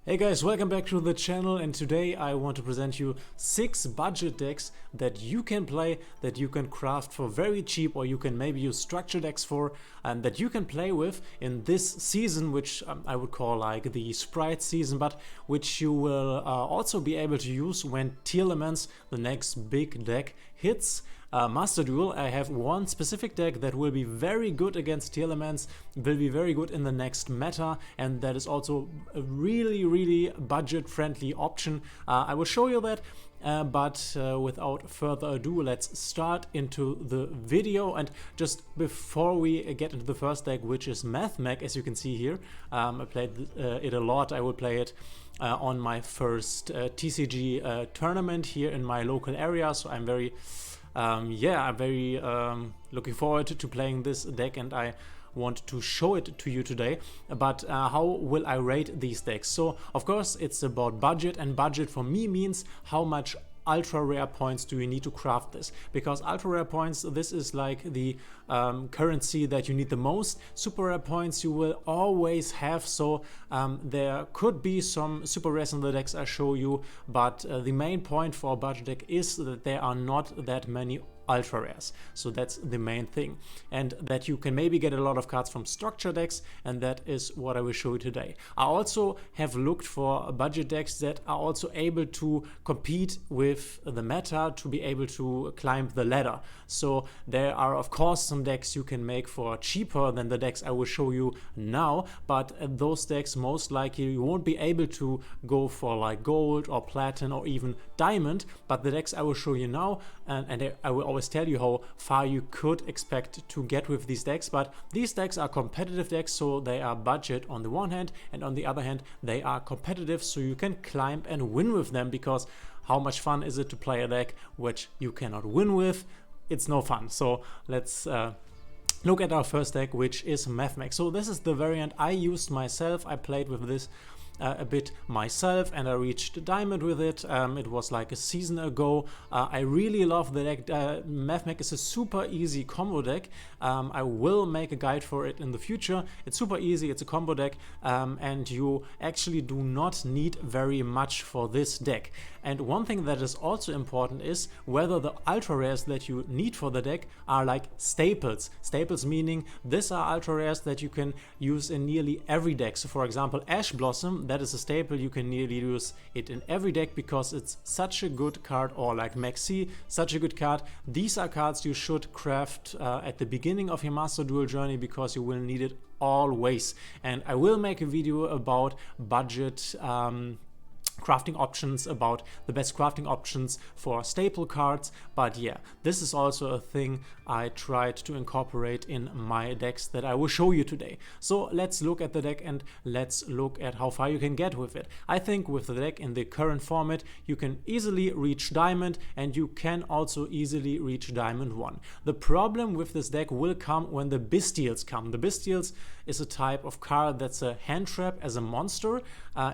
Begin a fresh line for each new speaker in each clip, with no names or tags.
Hey guys, welcome back to the channel, and today I want to present you 6 budget decks that you can play, that you can craft for very cheap, or you can maybe use structure decks for, and that you can play with in this season, which I would call like the Sprite season, but which you will also be able to use when Telements, the next big deck, hits. Master Duel, I have one specific deck that will be very good against Telements, will be very good in the next meta, and that is also a really budget friendly option. I will show you that, but without further ado, let's start into the video. And just before we get into the first deck, which is Mathmech, as you can see here, I played it a lot. I will play it on my first TCG tournament here in my local area, so I'm very I'm very looking forward to playing this deck, and I want to show it to you today. But how will I rate these decks? So of course it's about budget, and budget for me means how much ultra rare points do you need to craft this, because ultra rare points, this is like the currency that you need the most. Super rare points you will always have, so there could be some super rares in the decks I show you, but the main point for a budget deck is that there are not that many ultra rares, so that's the main thing, and that you can maybe get a lot of cards from structure decks, and that is what I will show you today. I also have looked for budget decks that are also able to compete with the meta, to be able to climb the ladder. So there are of course some decks you can make for cheaper than the decks I will show you now, but those decks most likely you won't be able to go for like gold or platinum or even diamond. But the decks I will show you now, and I will always tell you how far you could expect to get with these decks, but these decks are competitive decks, so they are budget on the one hand, and on the other hand they are competitive, so you can climb and win with them, because how much fun is it to play a deck which you cannot win with? It's no fun. So let's look at our first deck, which is Mathmech. So this is the variant I used myself. I played with this a bit myself, and I reached diamond with it. It was like a season ago. I really love the deck. Mathmech is a super easy combo deck. I will make a guide for it in the future. It's super easy, it's a combo deck, and you actually do not need very much for this deck. And one thing that is also important is whether the ultra rares that you need for the deck are like staples. Staples meaning these are ultra rares that you can use in nearly every deck. So for example, Ash Blossom, that is a staple. You can nearly use it in every deck because it's such a good card, or like Maxi, such a good card. These are cards you should craft at the beginning of your Master Duel journey, because you will need it always. And I will make a video about budget crafting options, about the best crafting options for staple cards. But yeah, this is also a thing I tried to incorporate in my decks that I will show you today. So let's look at the deck and let's look at how far you can get with it. I think with the deck in the current format you can easily reach diamond, and you can also easily reach diamond 1. The problem with this deck will come when the Bestials come. The Bestials is a type of card that's a hand trap as a monster.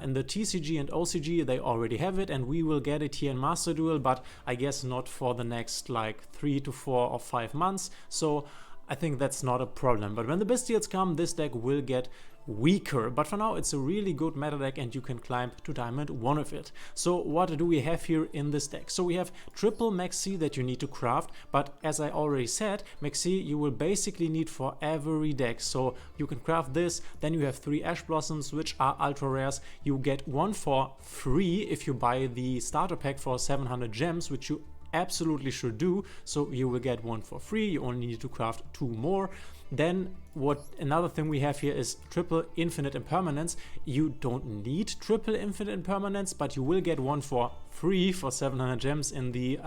In the TCG and OCG they already have it, and we will get it here in Master Duel, but I guess not for the next like 3 to 4 or 5 months, so I think that's not a problem. But when the Bestials come, this deck will get weaker, but for now it's a really good meta deck, and you can climb to diamond 1 of it. So what do we have here in this deck? So we have triple Maxi that you need to craft, but as I already said, Maxi you will basically need for every deck. So you can craft this, then you have 3 Ash Blossoms, which are ultra rares. You get 1 for free if you buy the starter pack for 700 gems, which you absolutely should do. So you will get 1 for free. You only need to craft 2 more. Then another thing we have here is triple infinite impermanence. You don't need triple infinite impermanence, but you will get 1 for free for 700 gems in the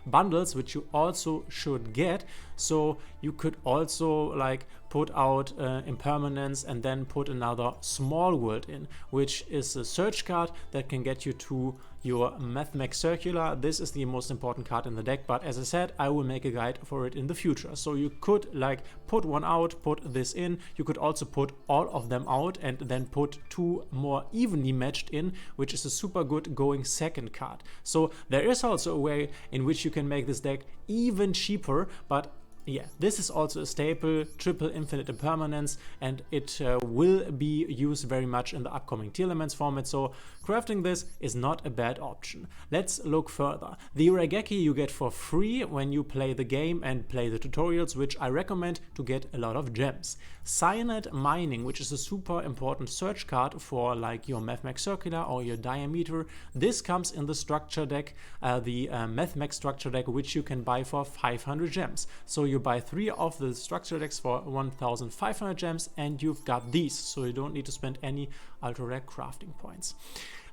bundles, which you also should get. So you could also like put out impermanence and then put another small world in, which is a search card that can get you to your Mathmech Circular. This is the most important card in the deck, but as I said, I will make a guide for it in the future. So you could like put 1 out, put this in. You could also put all of them out and then put 2 more evenly matched in, which is a super good going second card. So there is also a way in which you can make this deck even cheaper, but yeah, this is also a staple, triple infinite impermanence, and it will be used very much in the upcoming tier elements format, so crafting this is not a bad option. Let's look further. The Raigeki you get for free when you play the game and play the tutorials, which I recommend to get a lot of gems. Cyanide Mining, which is a super important search card for like your Mathmech Circular or your Diameter. This comes in the structure deck, the Mathmech structure deck, which you can buy for 500 gems. So you buy 3 of the structure decks for 1500 gems and you've got these, so you don't need to spend any ultra rare crafting points.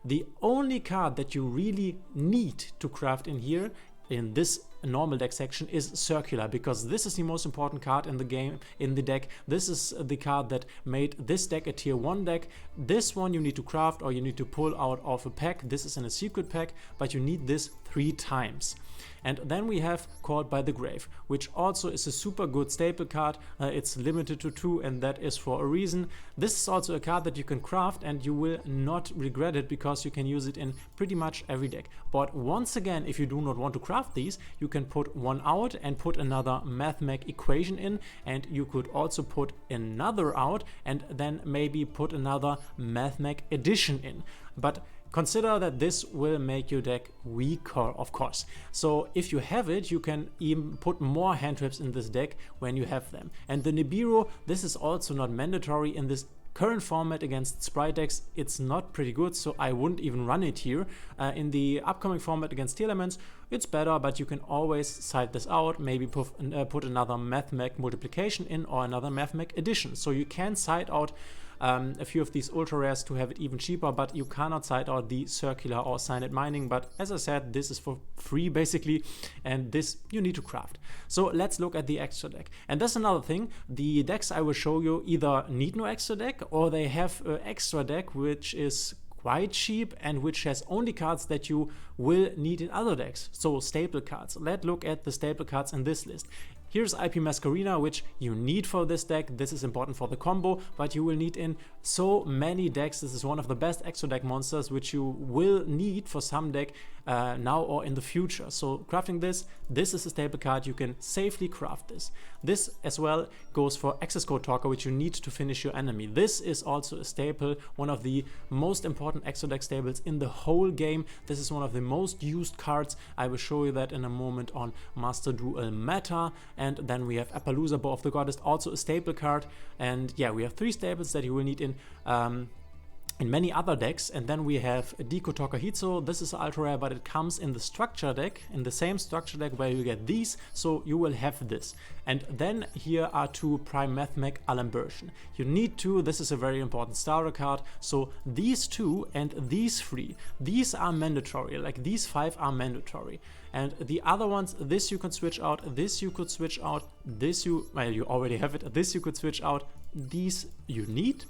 The only card that you really need to craft in here, in this normal deck section, is Circular, because this is the most important card in the game, in the deck. This is the card that made this deck a tier 1 deck. This one you need to craft or you need to pull out of a pack. This is in a secret pack, but you need this 3 times. And then we have Called by the Grave, which also is a super good staple card. It's limited to 2 and that is for a reason. This is also a card that you can craft and you will not regret it, because you can use it in pretty much every deck. But once again, if you do not want to craft these, you can put one out and put another Mathmech equation in, and you could also put another out and then maybe put another Mathmech addition in. But consider that this will make your deck weaker, of course. So if you have it, you can even put more hand traps in this deck when you have them. And the Nibiru, this is also not mandatory in this current format against sprite decks. It's not pretty good, so I wouldn't even run it here. In the upcoming format against tier elements, it's better, but you can always side this out, maybe put another Mathmech multiplication in or another Mathmech addition. So you can side out a few of these ultra rares to have it even cheaper, but you cannot side out the Circular or Cyanide Mining. But as I said, this is for free basically, and this you need to craft. So let's look at the extra deck. And that's another thing, the decks I will show you either need no extra deck or they have an extra deck which is quite cheap and which has only cards that you will need in other decks, so staple cards. Let's look at the staple cards in this list. Here's IP Masquerena, which you need for this deck. This is important for the combo, but you will need in so many decks. This is one of the best extra deck monsters, which you will need for some deck now or in the future. So crafting this is a staple card. You can safely craft this. This as well goes for Access Code Talker, which you need to finish your enemy. This is also a staple, one of the most important extra deck staples in the whole game. This is one of the most used cards. I will show you that in a moment on Master Duel Meta. And then we have Appaloosa, Bow of the Goddess, also a staple card. And yeah, we have 3 staples that you will need in many other decks. And then we have Diko Tokahitsu. This is ultra rare, but it comes in the structure deck, in the same structure deck where you get these, so you will have this. And then here are 2 Prime Mathmech Alambertion. You need 2, this is a very important starter card, so these 2 and these 3, these are mandatory, like these 5 are mandatory. And the other ones, this you can switch out, this you could switch out, this well, you already have it, this you could switch out, these you need.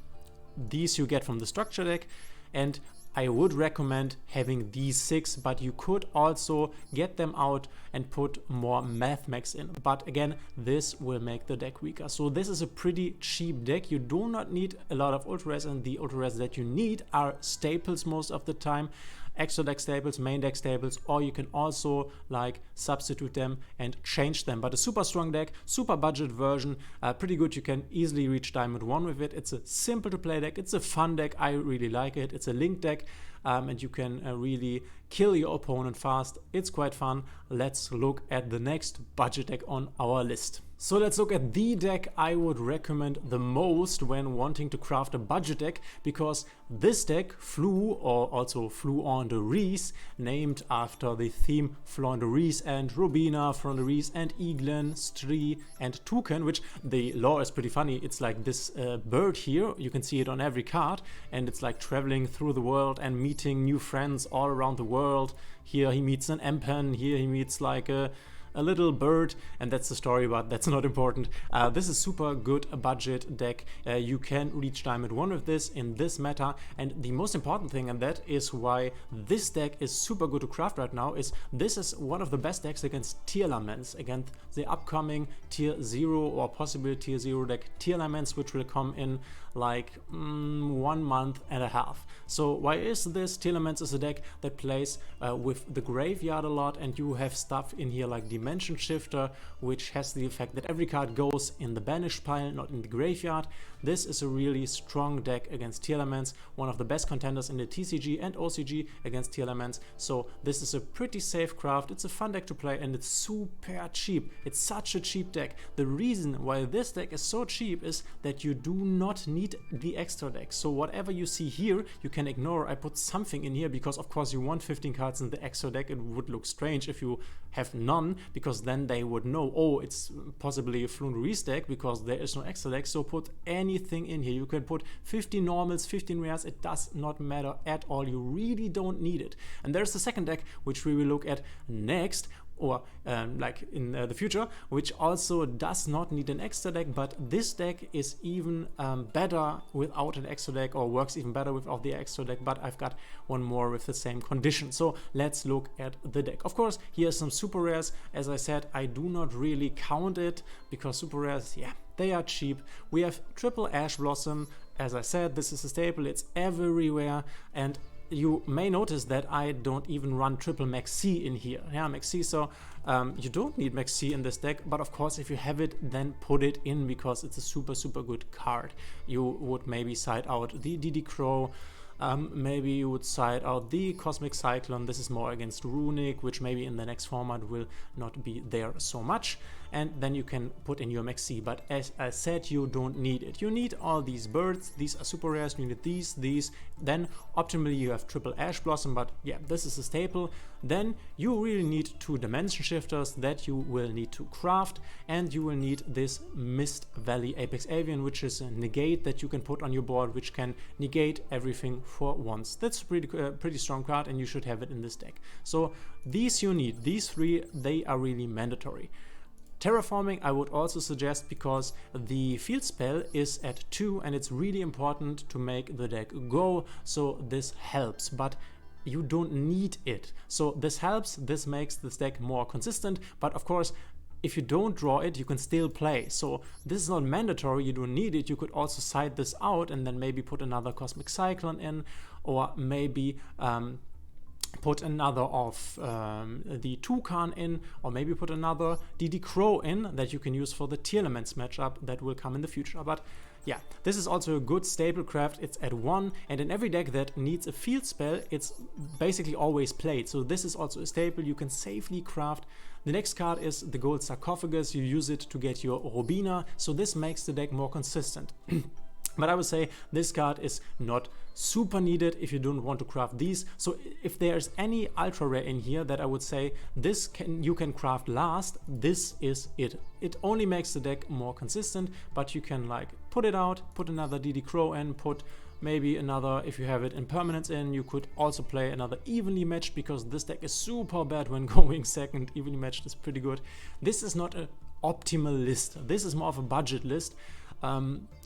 These you get from the structure deck, and I would recommend having these 6, but you could also get them out and put more Mathmechs in. But again, this will make the deck weaker. So this is a pretty cheap deck. You do not need a lot of ultra rares, and the ultra rares that you need are staples most of the time. Extra deck staples, main deck staples, or you can also like substitute them and change them. But a super strong deck, super budget version, pretty good. You can easily reach Diamond 1 with it. It's a simple to play deck, it's a fun deck, I really like it. It's a link deck, and you can really kill your opponent fast. It's quite fun. Let's look at the next budget deck on our list. So let's look at the deck I would recommend the most when wanting to craft a budget deck, because this deck, Flu, or also Floowandereeze, named after the theme Floowandereeze and Robina, Floowandereeze and Eaglin, Stree and Toucan, which the lore is pretty funny. It's like this bird here, you can see it on every card, and it's like traveling through the world and meeting new friends all around the world. Here he meets an empen, here he meets like a little bird, and that's the story, but that's not important. This is super good budget deck. You can reach Diamond 1 with this in this meta, and the most important thing, and that is why this deck is super good to craft right now, is this is one of the best decks against tier elements, against the upcoming tier 0 or possible tier 0 deck tier elements, which will come in like 1.5 months. So why is this? Tier elements is a deck that plays with the graveyard a lot, and you have stuff in here like the Dimension Shifter, which has the effect that every card goes in the banished pile, not in the graveyard. This is a really strong deck against tier elements, one of the best contenders in the TCG and OCG against tier elements. So this is a pretty safe craft. It's a fun deck to play and it's super cheap. It's such a cheap deck. The reason why this deck is so cheap is that you do not need the extra deck. So whatever you see here, you can ignore. I put something in here because of course you want 15 cards in the extra deck. It would look strange if you have none, because then they would know, oh, it's possibly a Floowandereeze deck because there is no extra deck. So put anything in here. You can put 15 normals, 15 rares. It does not matter at all. You really don't need it. And there's the second deck, which we will look at next, or like in the future, which also does not need an extra deck, but this deck is even better without an extra deck, or works even better without the extra deck, but I've got one more with the same condition. So let's look at the deck. Of course, here are some super rares. As I said, I do not really count it because super rares, yeah, they are cheap. We have triple Ash Blossom. As I said, this is a staple, it's everywhere, and you may notice that I don't even run triple Max C in here. Yeah, Max C, so you don't need Max C in this deck, but of course if you have it, then put it in because it's a super good card. You would maybe side out the DD Crow, maybe you would side out the Cosmic Cyclone. This is more against Runic, which maybe in the next format will not be there so much. And then you can put in your Max C, but as I said, you don't need it. You need all these birds. These are super rares. You need these. Then optimally you have triple Ash Blossom, but yeah, this is a staple. Then you really need 2 Dimension Shifters that you will need to craft, and you will need this Mist Valley Apex Avian, which is a negate that you can put on your board, which can negate everything for once. That's a pretty strong card, and you should have it in this deck. So these you need. These 3, they are really mandatory. Terraforming I would also suggest because the field spell is at 2 and it's really important to make the deck go, so this helps, but you don't need it. So this helps, this makes this deck more consistent, but of course if you don't draw it, you can still play. So this is not mandatory, you don't need it. You could also side this out and then maybe put another Cosmic Cyclone in, or maybe put another of the Toucan in, or maybe put another DD Crow in that you can use for the tier elements matchup that will come in the future. But yeah, this is also a good staple craft. It's at 1, and in every deck that needs a field spell, it's basically always played. So this is also a staple you can safely craft. The next card is the Gold Sarcophagus. You use it to get your Robina, so this makes the deck more consistent. But I would say this card is not super needed if you don't want to craft these. So if there's any ultra rare in here that I would say you can craft last, this is it. It only makes the deck more consistent, but you can like put it out, put another DD Crow in, put maybe another, if you have it in permanence in, you could also play another evenly matched, because this deck is super bad when going second. Evenly matched is pretty good. This is not an optimal list. This is more of a budget list.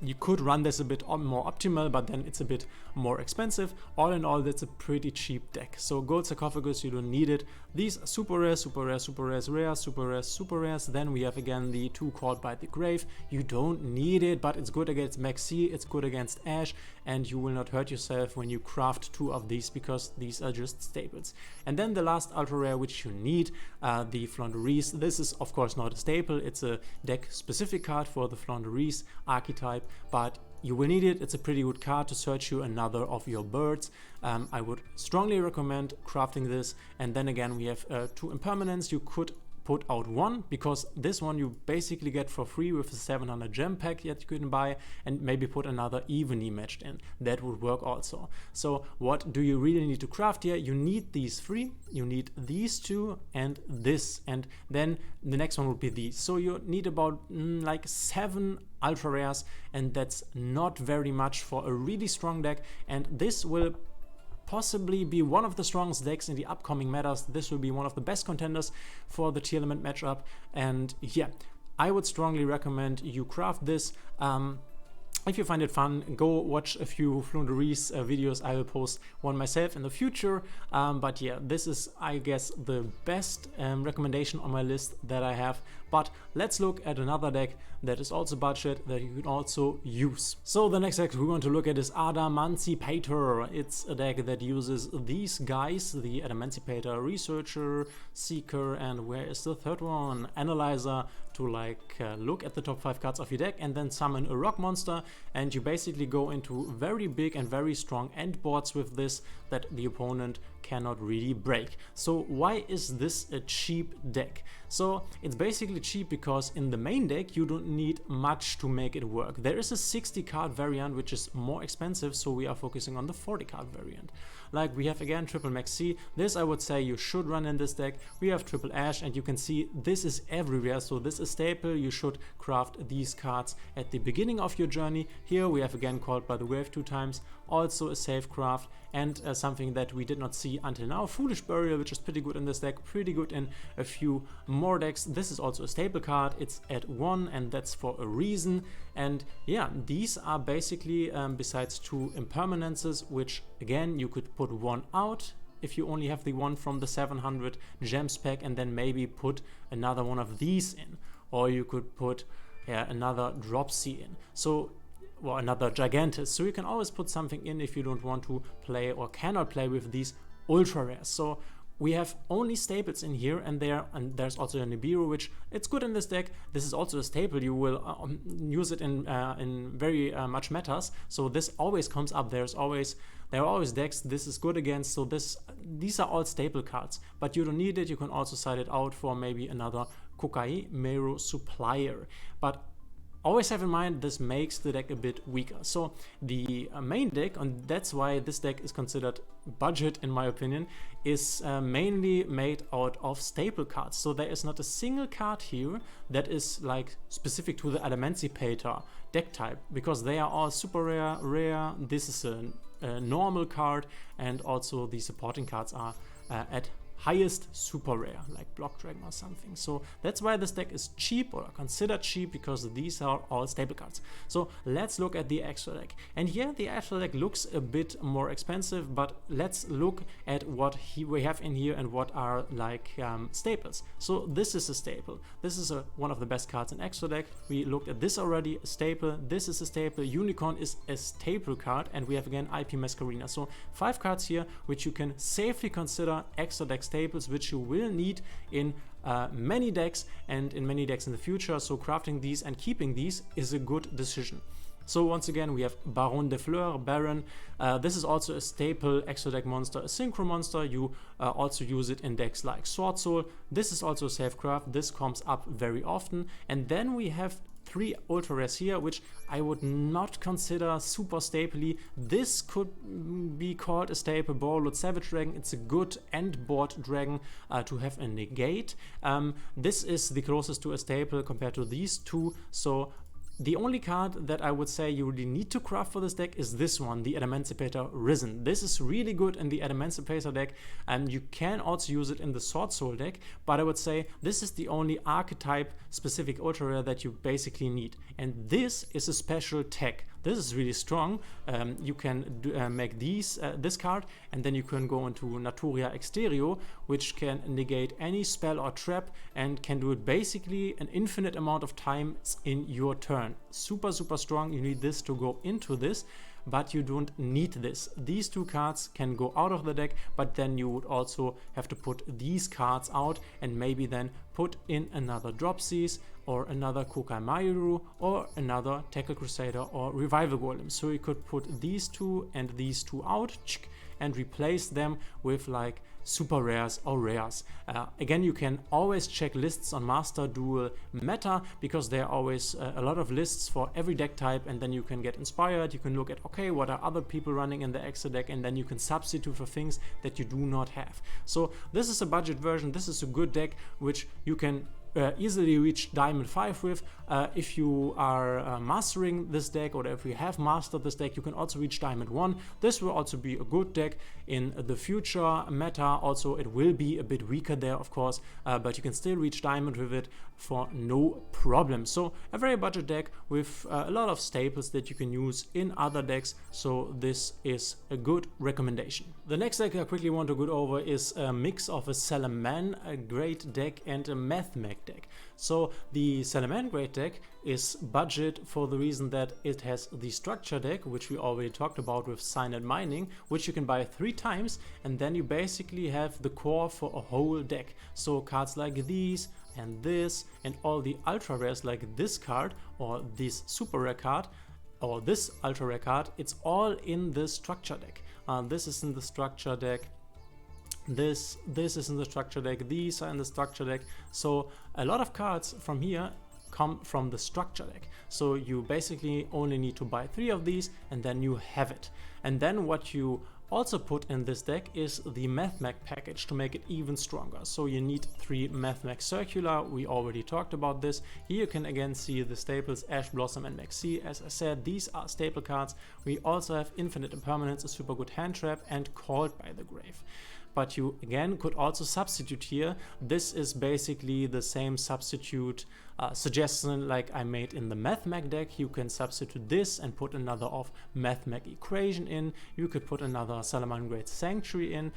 You could run this a bit more optimal, but then it's a bit more expensive. All in all, that's a pretty cheap deck. So Gold Sarcophagus, you don't need it. These are super rares, super rares, super rares, rares, super rares, super rares. Then we have again the 2 Caught by the Grave. You don't need it, but it's good against Max C, it's good against Ash, and you will not hurt yourself when you craft 2 of these, because these are just staples. And then the last ultra rare which you need, the Floowandereeze. This is of course not a staple, it's a deck specific card for the Floowandereeze archetype, but you will need it. It's a pretty good card to search you another of your birds. I would strongly recommend crafting this. And then again, we have 2 impermanents. You could put out 1, because this one you basically get for free with a 700 gem pack that you can buy, and maybe put another evenly matched in. That would work also. So what do you really need to craft here? You need these 3, you need these 2 and this, and then the next one would be these. So you need about like 7 ultra rares, and that's not very much for a really strong deck, and this will possibly be one of the strongest decks in the upcoming metas. This will be one of the best contenders for the tier element matchup, and yeah, I would strongly recommend you craft this. If you find it fun, go watch a few Floowandereeze videos. I will post one myself in the future. But yeah, this is, I guess, the best recommendation on my list that I have. But let's look at another deck that is also budget that you can also use. So the next deck we're going to look at is Adamancipator. It's a deck that uses these guys, the Adamancipator Researcher, Seeker, and where is the third one? Analyzer, to look at the top 5 cards of your deck and then summon a rock monster, and you basically go into very big and very strong end boards with this that the opponent cannot really break. So why is this a cheap deck? So it's basically cheap because in the main deck you don't need much to make it work. There is a 60 card variant which is more expensive, so we are focusing on the 40 card variant. Like we have again triple max C. This I would say you should run in this deck. We have triple ash, and you can see this is everywhere, so this is staple. You should craft these cards at the beginning of your journey. Here we have again Called by the Wave 2 times, also a safe craft, and something that we did not see until now, Foolish Burial, which is pretty good in this deck, pretty good in a few more decks. This is also a staple card. It's at 1, and that's for a reason. And yeah, these are basically besides 2 impermanences, which again you could put 1 out if you only have the one from the 700 gems pack, and then maybe put another one of these in, or you could put another drop C in. So or another Gigantus. So you can always put something in if you don't want to play or cannot play with these ultra rares. So we have only staples in here, and there's also a Nibiru, which it's good in this deck. This is also a staple. You will use it in very much metas. So this always comes up. There are always decks this is good against. So these are all staple cards, but you don't need it. You can also side it out for maybe another Kokai Meru supplier. But always have in mind, this makes the deck a bit weaker. So the main deck, and that's why this deck is considered budget in my opinion, is mainly made out of staple cards. So there is not a single card here that is like specific to the Adamancipator deck type, because they are all super rare. This is a normal card, and also the supporting cards are at highest super rare, like Block Dragon or something. So that's why this deck is cheap, or considered cheap, because these are all staple cards. So let's look at the extra deck. And here the extra deck looks a bit more expensive, but let's look at what we have in here and what are like staples. So this is a staple. This is one of the best cards in extra deck. We looked at this already, a staple. This is a staple. Unicorn is a staple card, and we have again IP Masquerina. So 5 cards here which you can safely consider extra deck staples, which you will need in many decks and in many decks in the future. So crafting these and keeping these is a good decision. So once again we have Baron de Fleur, Baron. This is also a staple extra deck monster, a synchro monster. You also use it in decks like Sword Soul. This is also a safe craft. This comes up very often. And then we have 3 ultra rares here, which I would not consider super stapley. This could be called a staple, Borreload Savage Dragon. It's a good end board dragon to have a negate. This is the closest to a staple compared to these 2. So the only card that I would say you really need to craft for this deck is this one, the Adamancipator Risen. This is really good in the Adamancipator deck, and you can also use it in the Sword Soul deck, but I would say this is the only archetype specific ultra rare that you basically need. And this is a special tech. This is really strong. You can make this card, and then you can go into Naturia Exterio, which can negate any spell or trap and can do it basically an infinite amount of times in your turn. Super strong. You need this to go into this, but you don't need this. These 2 cards can go out of the deck, but then you would also have to put these cards out and maybe then put in another Drop Seas or another Kokai Maru or another Tackle Crusader or Revival Golem. So you could put these 2 and these 2 out and replace them with like super rares or rares. Again, you can always check lists on Master Duel meta, because there are always a lot of lists for every deck type, and then you can get inspired. You can look at, okay, what are other people running in the extra deck, and then you can substitute for things that you do not have. So this is a budget version. This is a good deck which you can easily reach Diamond 5 with. If you are mastering this deck, or if you have mastered this deck, you can also reach Diamond 1. This will also be a good deck in the future meta. Also, it will be a bit weaker there, of course, but you can still reach Diamond with it for no problem. So a very budget deck with a lot of staples that you can use in other decks. So this is a good recommendation. The next deck I quickly want to go over is a mix of a Salamangreat Deck and a Mathmech deck. So the Salamangreat deck is budget for the reason that it has the structure deck, which we already talked about with Sign and Mining, which you can buy 3 times, and then you basically have the core for a whole deck. So cards like these and this and all the ultra rares like this card or this super rare card or this ultra rare card, it's all in the structure deck. This is in the structure deck. This is in the structure deck. These are in the structure deck. So a lot of cards from here come from the structure deck. So you basically only need to buy 3 of these and then you have it. And then what you also put in this deck is the Mathmech package to make it even stronger. So you need 3 Mathmech Circular. We already talked about this. Here you can again see the staples Ash Blossom and Maxi. As I said, these are staple cards. We also have Infinite Impermanence, a super good hand trap, and Called by the Grave. But you again could also substitute here. This is basically the same substitute suggestion like I made in the Mathmech deck. You can substitute this and put another of Mathmech Equation in. You could put another Salamangreat Sanctuary in.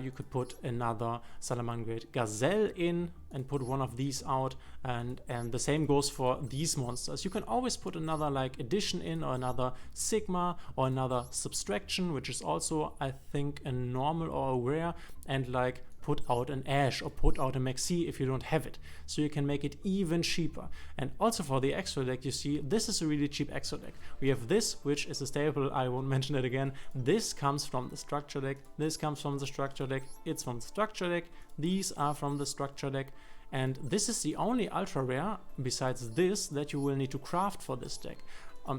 You could put another Salamangreat Gazelle in and put one of these out, and the same goes for these monsters. You can always put another like addition in, or another Sigma, or another subtraction, which is also I think a normal or a rare, and like put out an Ash or put out a Maxi if you don't have it. So you can make it even cheaper. And also for the extra deck, you see this is a really cheap extra deck. We have this, which is a staple, I won't mention it again. This comes from the structure deck, this comes from the structure deck, it's from the structure deck, these are from the structure deck. And this is the only ultra rare besides this that you will need to craft for this deck.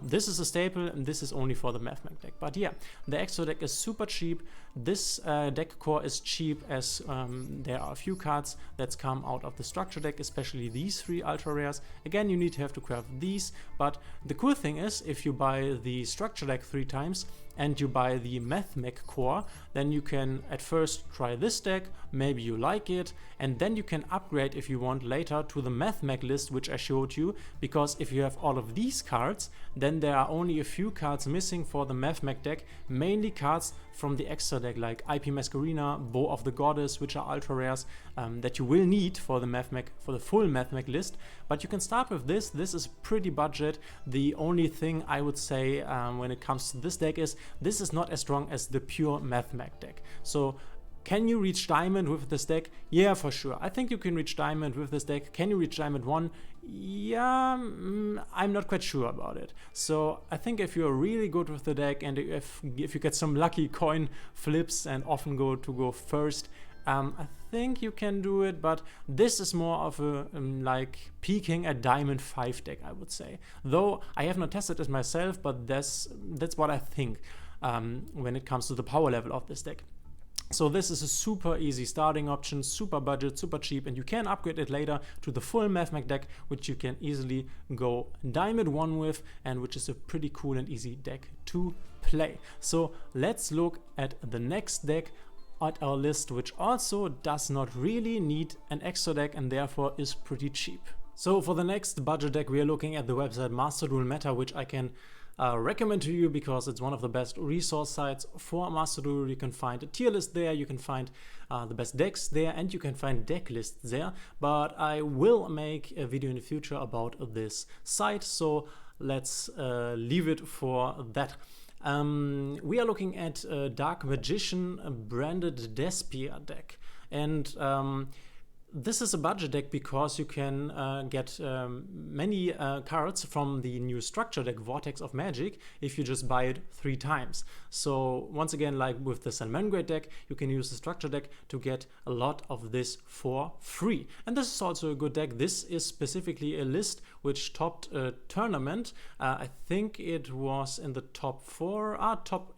This is a staple and this is only for the Mathmech deck. But yeah, the extra deck is super cheap. This deck core is cheap as there are a few cards that come out of the structure deck, especially these 3 ultra rares. Again, you need to have to craft these, but the cool thing is if you buy the structure deck 3 times and you buy the Mathmech core, then you can at first try this deck, maybe you like it, and then you can upgrade if you want later to the Mathmech list which I showed you, because if you have all of these cards, then there are only a few cards missing for the Mathmech deck, mainly cards from the extra deck like IP Masquerina, Bow of the Goddess, which are ultra rares that you will need for the Mathmech, for the full Mathmech list. But you can start with this. This is pretty budget. The only thing I would say when it comes to this deck is this is not as strong as the pure Mathmech deck. So can you reach Diamond with this deck? Yeah, for sure. I think you can reach Diamond with this deck. Can you reach Diamond 1? Yeah, I'm not quite sure about it. So I think if you're really good with the deck and if you get some lucky coin flips and often go first, I think you can do it, but this is more of a like peaking at Diamond 5 deck, I would say. Though I have not tested it myself, but that's what I think when it comes to the power level of this deck. So this is a super easy starting option, super budget, super cheap, and you can upgrade it later to the full Mathmech deck, which you can easily go Diamond 1 with, and which is a pretty cool and easy deck to play. So let's look at the next deck at our list, which also does not really need an extra deck and therefore is pretty cheap. So for the next budget deck, we are looking at the website Master Duel Meta, which I can recommend to you because it's one of the best resource sites for Master Duel. You can find a tier list there, you can find the best decks there, and you can find deck lists there. But I will make a video in the future about this site, so let's leave it for that. We are looking at a Dark Magician branded Despair deck, and this is a budget deck because you can get many cards from the new structure deck Vortex of Magic if you just buy it 3 times. So once again, like with the Salamangreat deck, you can use the structure deck to get a lot of this for free. And this is also a good deck. This is specifically a list which topped a tournament. I think it was in the top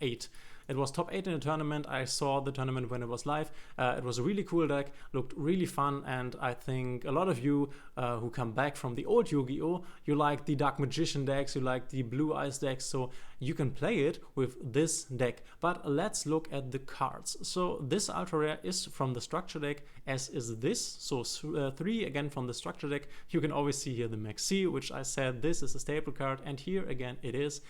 8. It was top 8 in the tournament. I saw the tournament when it was live. It was a really cool deck, looked really fun, and I think a lot of you who come back from the old Yu-Gi-Oh! You like the Dark Magician decks, you like the Blue Eyes decks, so you can play it with this deck. But let's look at the cards. So this ultra rare is from the structure deck, as is this. So 3 again from the structure deck. You can always see here the Maxi, which I said this is a staple card, and here again it is.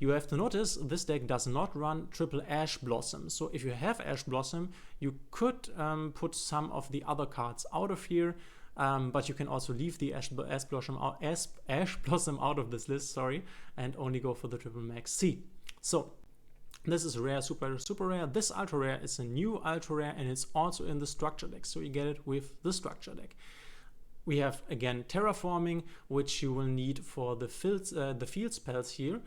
You have to notice this deck does not run triple Ash Blossom. So if you have Ash Blossom, you could put some of the other cards out of here. but you can also leave the Ash Blossom out of this list, sorry, and only go for the triple max C. So this is rare, super rare. This ultra rare is a new ultra rare, and it's also in the structure deck, so you get it with the structure deck. We have again terraforming, which you will need for the field spells here.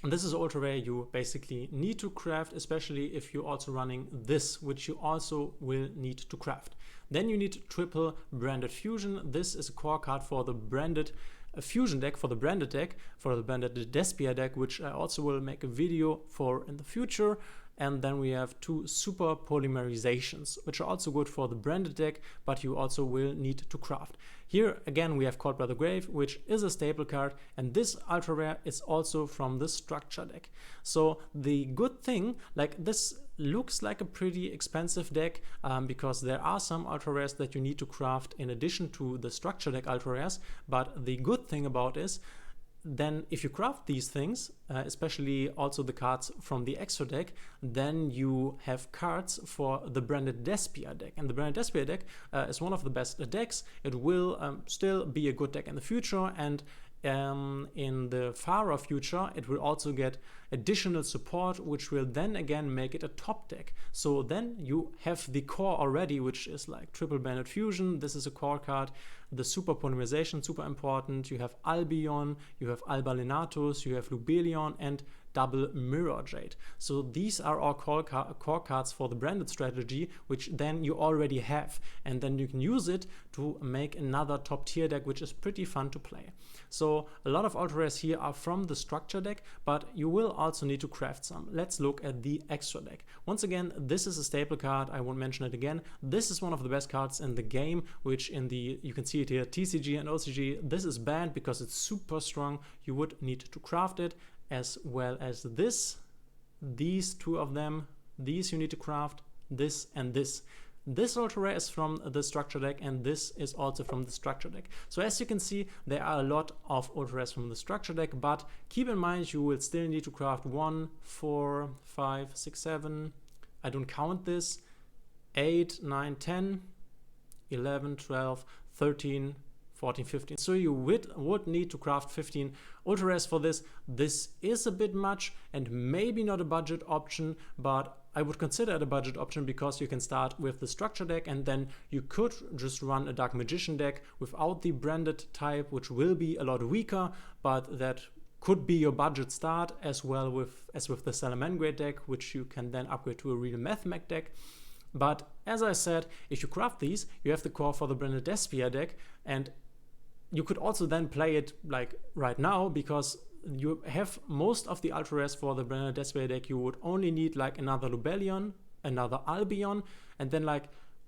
This is ultra rare. You basically need to craft, especially if you're also running this, which you also will need to craft. Then you need triple branded fusion. This is a core card for the branded fusion deck, for the branded Despia deck, which I also will make a video for in the future. And then we have two super polymerizations, which are also good for the branded deck, but you also will need to craft. Here again we have Caught by the Grave, which is a staple card, and this ultra rare is also from the structure deck. So the good thing, like, this looks like a pretty expensive deck because there are some ultra rares that you need to craft in addition to the structure deck ultra rares. But the good thing about is, then if you craft these things, especially also the cards from the extra deck, then you have cards for the branded Despia deck. And the branded Despia deck is one of the best decks. It will still be a good deck in the future, and in the far future it will also get additional support, which will then again make it a top deck. So then you have the core already, which is like triple banded fusion. This is a core card. The super polymerization, super important. You have Albion, you have Albalinatus, you have Lubelion, and double Mirror Jade. So these are all core cards for the branded strategy, which then you already have, and then you can use it to make another top tier deck, which is pretty fun to play. So a lot of ultra rares here are from the structure deck, but you will also need to craft some. Let's look at the extra deck. Once again, this is a staple card. I won't mention it again. This is one of the best cards in the game, which in the, you can see it here, TCG and OCG. This is banned because it's super strong. You would need to craft it, as well as this, these two of them, these you need to craft, this and this. This ultra rare is from the structure deck, and this is also from the structure deck. So as you can see, there are a lot of ultra rares from the structure deck, but keep in mind you will still need to craft 1, 4, 5, 6, 7, I don't count this, 8, 9, 10, 11, 12, 13, 14, 15. So you would need to craft 15 ultra rares for this. This is a bit much and maybe not a budget option, but I would consider it a budget option because you can start with the structure deck, and then you could just run a Dark Magician deck without the branded type, which will be a lot weaker, but that could be your budget start, as well as with the Salamangreat deck, which you can then upgrade to a real Mathmech deck. But as I said, if you craft these, you have the core for the branded Despia deck, and you could also then play it like right now, because you have most of the ultra rares for the branded Despia deck. You would only need like another Lubelion, another Albion, and then like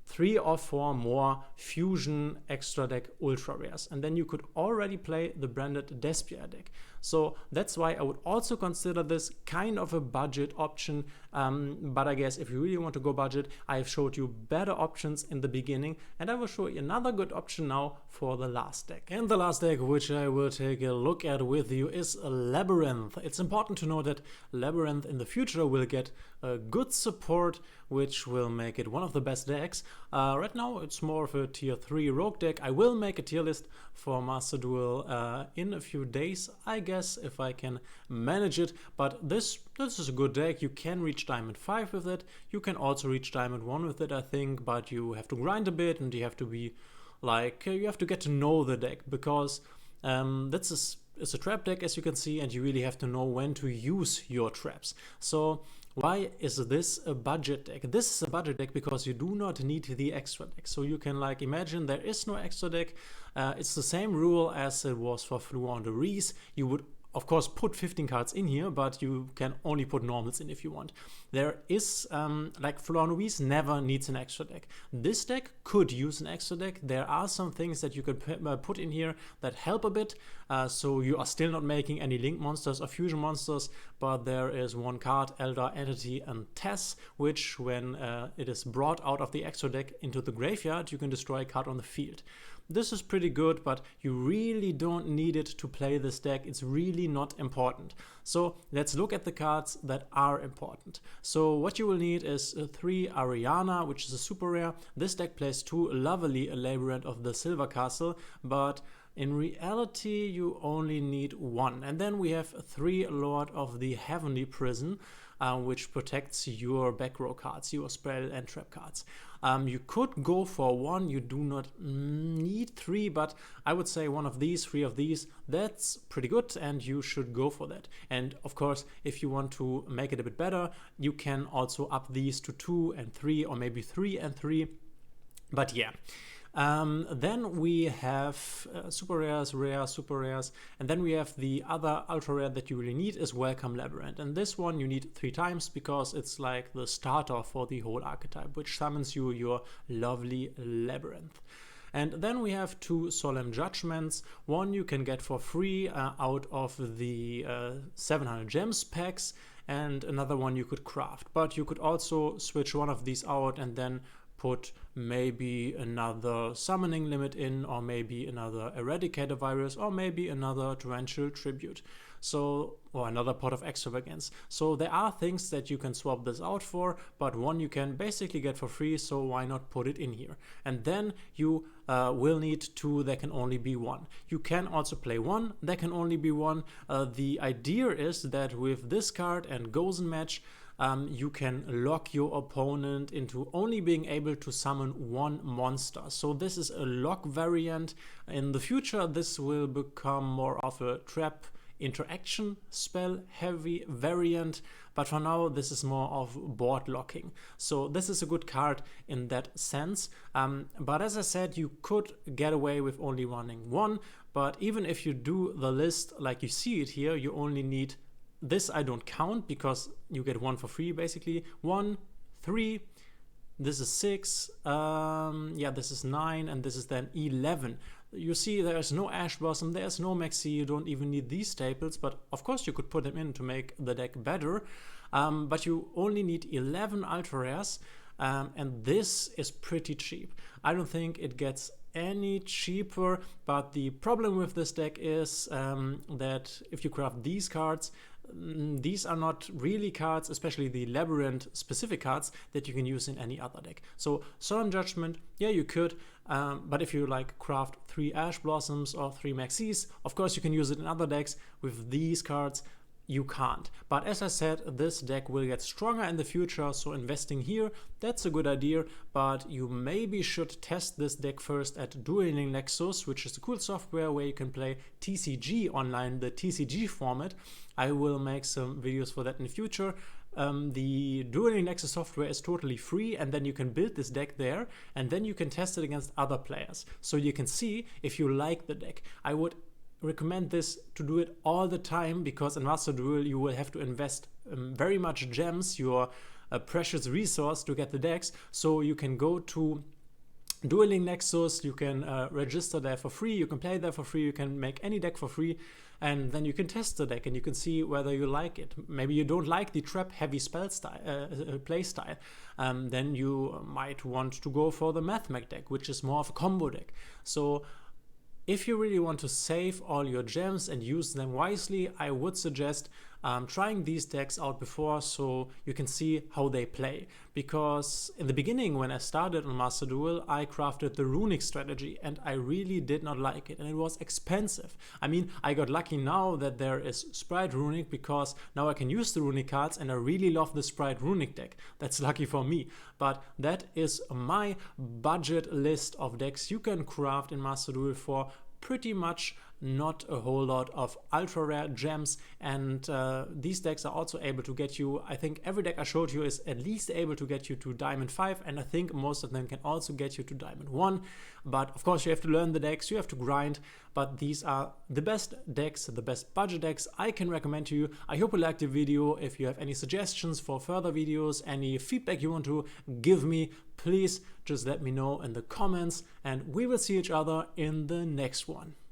3 or 4 more fusion extra deck ultra rares, and then you could already play the branded Despia deck. So that's why I would also consider this kind of a budget option, but I guess if you really want to go budget, I've showed you better options in the beginning, and I will show you another good option now for the last deck. And the last deck which I will take a look at with you is Labyrinth. It's important to know that Labyrinth in the future will get a good support, which will make it one of the best decks. Right now it's more of a tier 3 rogue deck. I will make a tier list for Master Duel in a few days, I guess, if I can manage it. But this is a good deck. You can reach Diamond 5 with it. You can also reach Diamond 1 with it, I think, but you have to grind a bit, and you have to be like, you have to get to know the deck, because it's a trap deck, as you can see, and you really have to know when to use your traps. So why is this a budget deck? This is a budget deck because you do not need the extra deck. So you can like imagine there is no extra deck. It's the same rule as it was for Floowandereeze. You would of course put 15 cards in here, but you can only put normals in if you want. There is like Floowandereeze never needs an extra deck. This deck could use an extra deck. There are some things that you could put in here that help a bit, so you are still not making any link monsters or fusion monsters, but there is one card, Elder, Entity, and Tess, which when it is brought out of the extra deck into the graveyard, you can destroy a card on the field. this is pretty good, but you really don't need it to play this deck. It's really not important. So let's look at the cards that are important. So what you will need is 3 Ariana, which is a super rare. This deck plays 2 Lovely Labyrinth of the Silver Castle, but in reality you only need 1. And then we have 3 Lord of the Heavenly Prison, which protects your back row cards, your spell and trap cards. You could go for 1, you do not need 3, but I would say one of these, 3 of these, that's pretty good and you should go for that. And of course, if you want to make it a bit better, you can also up these to 2 and 3, or maybe 3 and 3. But yeah. Then we have super rares, rare, super rares, and then we have the other ultra rare that you really need is Welcome Labyrinth. And this one you need 3 times because it's like the starter for the whole archetype, which summons you your lovely Labyrinth. And then we have 2 Solemn Judgments. One you can get for free out of the 700 gems packs, and another one you could craft. But you could also switch one of these out and then put maybe another summoning limit in, or maybe another eradicator virus, or maybe another torrential tribute, so, or another pot of extravagance. So there are things that you can swap this out for, but one you can basically get for free, so why not put it in here? And then you will need 2, there can only be 1. You can also play 1, there can only be 1. The idea is that with this card and Gozen Match, you can lock your opponent into only being able to summon 1 monster. So this is a lock variant. In the future, this will become more of a trap interaction spell heavy variant, but for now this is more of board locking. So this is a good card in that sense. But as I said, you could get away with only running 1, but even if you do the list like you see it here, you only need this. I don't count because you get 1 for free basically. 1, 3, this is 6, yeah, this is 9, and this is then 11. You see there's no Ash Blossom, there's no Maxi, you don't even need these staples, but of course you could put them in to make the deck better. But you only need 11 ultra rares, and this is pretty cheap. I don't think it gets any cheaper, but the problem with this deck is that if you craft these cards, these are not really cards, especially the Labyrinth specific cards, that you can use in any other deck. So Solemn Judgment, yeah, you could, but if you like craft 3 Ash Blossoms or 3 Maxis, of course you can use it in other decks. With these cards you can't. But as I said, this deck will get stronger in the future, so investing here, that's a good idea, but you maybe should test this deck first at Dueling Nexus, which is a cool software where you can play TCG online, the TCG format. I will make some videos for that in the future. The Dueling Nexus software is totally free, and then you can build this deck there, and then you can test it against other players, so you can see if you like the deck. I would recommend this to do it all the time, because in Master Duel you will have to invest very much gems, your precious resource, to get the decks. So you can go to Dueling Nexus, you can register there for free, you can play there for free, you can make any deck for free, and then you can test the deck and you can see whether you like it. Maybe you don't like the trap heavy spell style, play style, then you might want to go for the Mathmech deck, which is more of a combo deck. So if you really want to save all your gems and use them wisely, I would suggest trying these decks out before, so you can see how they play. Because in the beginning, when I started on Master Duel, I crafted the runic strategy and I really did not like it, and it was expensive. I mean, I got lucky now that there is Sprite Runic, because now I can use the runic cards, and I really love the Sprite Runic deck. That's lucky for me. But that is my budget list of decks you can craft in Master Duel for pretty much not a whole lot of ultra rare gems, and these decks are also able to get you, I think every deck I showed you is at least able to get you to Diamond 5, and I think most of them can also get you to Diamond 1. But of course you have to learn the decks, you have to grind, but these are the best decks, the best budget decks I can recommend to you. I hope you liked the video. If you have any suggestions for further videos, any feedback you want to give me, please just let me know in the comments, and we will see each other in the next one.